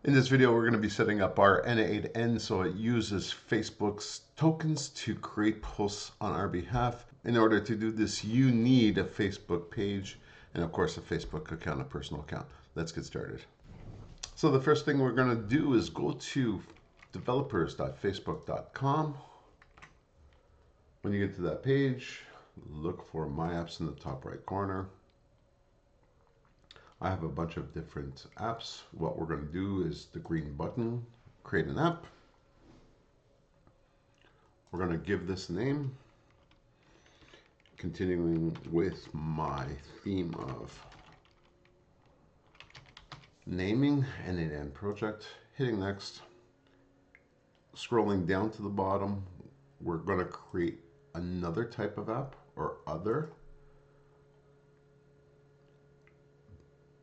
In this video, we're going to be setting up our n8n so it uses Facebook's tokens to create posts on our behalf. In order to do this, you need a Facebook page and of course a Facebook account, a personal account. Let's get started. So the first thing we're going to do is go to developers.facebook.com. When you get to that page, look for My Apps in the top right corner. I have a bunch of different apps. What we're going to do is the green button, create an app. We're going to give this a name, continuing with my theme of naming n8n project, hitting next. Scrolling down to the bottom, we're going to create another type of app or other.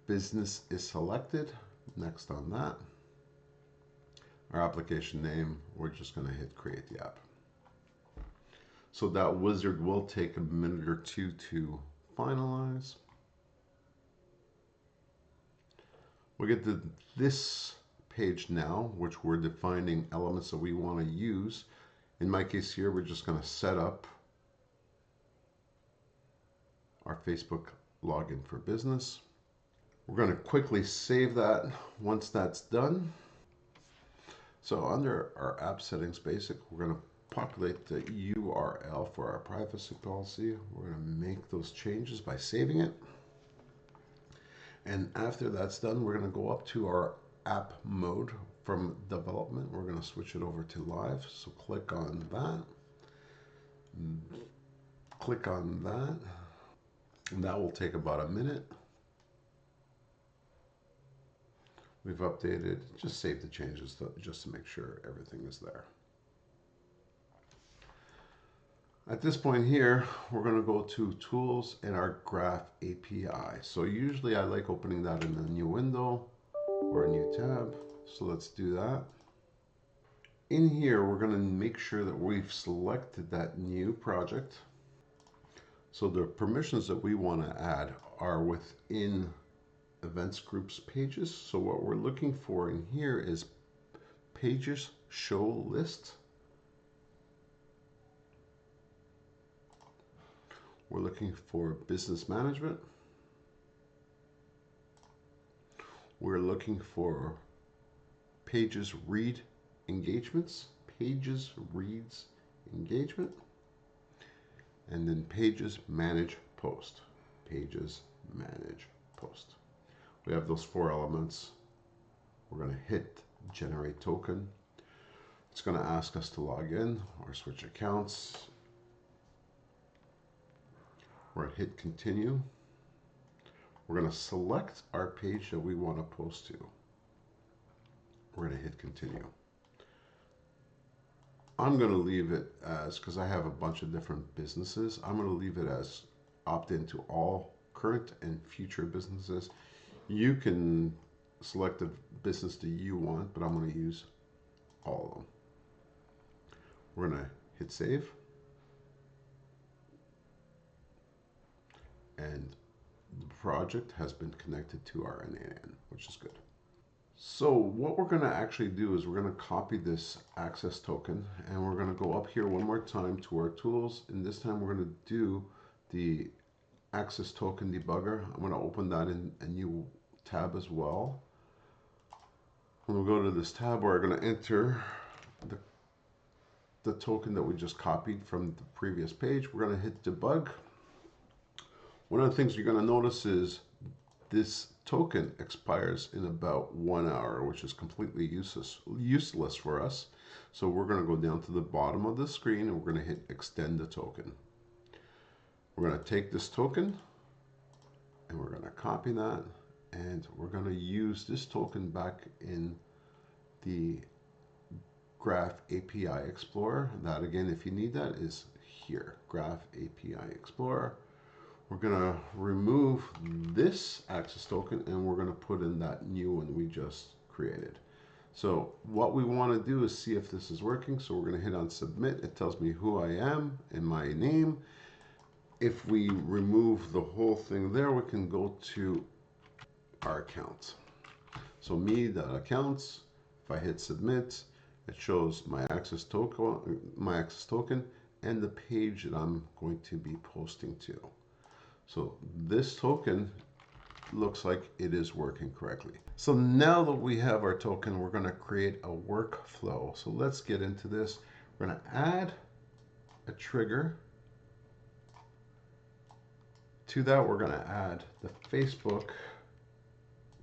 Business is selected. Next on that. Our application name, we're just going to hit create the app. So that wizard will take a minute or two to finalize. We'll get to this page now, which we're defining elements that we want to use. In my case here, we're just going to set up our Facebook login for business. We're going to quickly save that once that's done. So under our app settings basic, we're going to populate the URL for our privacy policy. We're going to make those changes by saving it. And after that's done, we're going to go up to our app mode from development. We're going to switch it over to live. So click on that. Click on that. And that will take about a minute. We've updated, just save the changes just to make sure everything is there. At this point here, we're going to go to Tools and our Graph API. So usually I like opening that in a new window or a new tab. So let's do that. In here, we're going to make sure that we've selected that new project. So the permissions that we want to add are within events, groups, pages. So what we're looking for in here is pages show list. We're looking for business management. We're looking for pages read engagements, pages reads engagement, and then pages manage post, pages manage post. We have those four elements. We're going to hit generate token. It's going to ask us to log in or switch accounts. We're going to hit continue. We're going to select our page that we want to post to. We're going to hit continue. I'm going to leave it as, because I have a bunch of different businesses, I'm going to leave it as opt into all current and future businesses. You can select the business that you want, but I'm going to use all of them. We're going to hit save. And the project has been connected to our n8n, which is good. So what we're going to actually do is we're going to copy this access token and we're going to go up here one more time to our tools. And this time we're going to do the access token debugger. I'm going to open that in a new tab as well. And we'll go to this tab where we're going to enter the token that we just copied from the previous page. We're going to hit debug. One of the things you're going to notice is this token expires in about 1 hour, which is completely useless for us. So we're going to go down to the bottom of the screen and we're going to hit extend the token. We're going to take this token and we're going to copy that and we're going to use this token back in the Graph API Explorer. That again, if you need that, is here, Graph API Explorer. We're going to remove this access token and we're going to put in that new one we just created. So what we want to do is see if this is working. So we're going to hit on submit. It tells me who I am and my name. If we remove the whole thing there, we can go to our account. So me.accounts, if I hit submit, it shows my access token and the page that I'm going to be posting to. So this token looks like it is working correctly. So now that we have our token, we're going to create a workflow. So let's get into this. We're going to add a trigger. To that, we're going to add the Facebook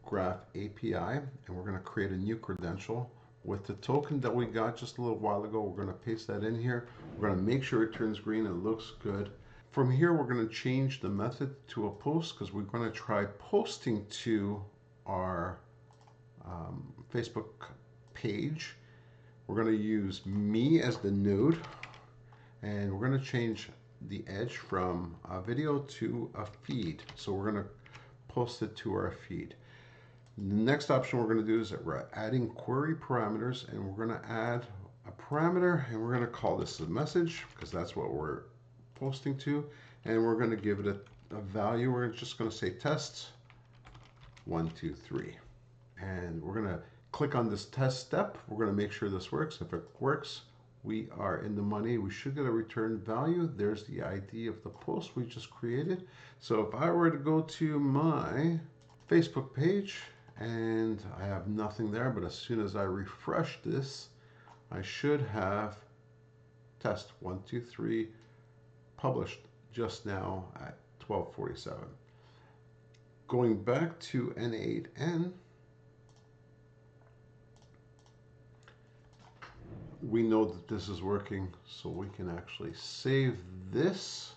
Graph API, and we're going to create a new credential with the token that we got just a little while ago. We're going to paste that in here. We're going to make sure it turns green and looks good. From here, we're going to change the method to a post because we're going to try posting to our Facebook page. We're going to use me as the node, and we're going to change the edge from a video to a feed. So we're going to post it to our feed. The next option we're going to do is that we're adding query parameters, and we're going to add a parameter, and we're going to call this a message because that's what we're posting to, and we're going to give it a value. We're just going to say test 1 2 3, and we're going to click on this test step. We're going to make sure this works. If it works, we are in the money. We should get a return value. There's the ID of the post we just created. So if I were to go to my Facebook page and I have nothing there, but as soon as I refresh this, I should have test 1 2 3 published just now at 12:47. Going back to n8n, we know that this is working, so we can actually save this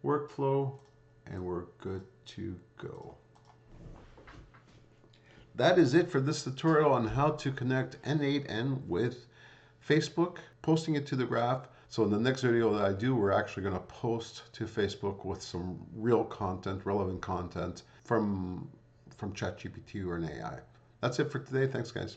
workflow and we're good to go. That is it for this tutorial on how to connect n8n with Facebook, posting it to the graph. So in the next video that I do, we're actually going to post to Facebook with some real content, relevant content from ChatGPT or an AI. That's it for today. Thanks, guys.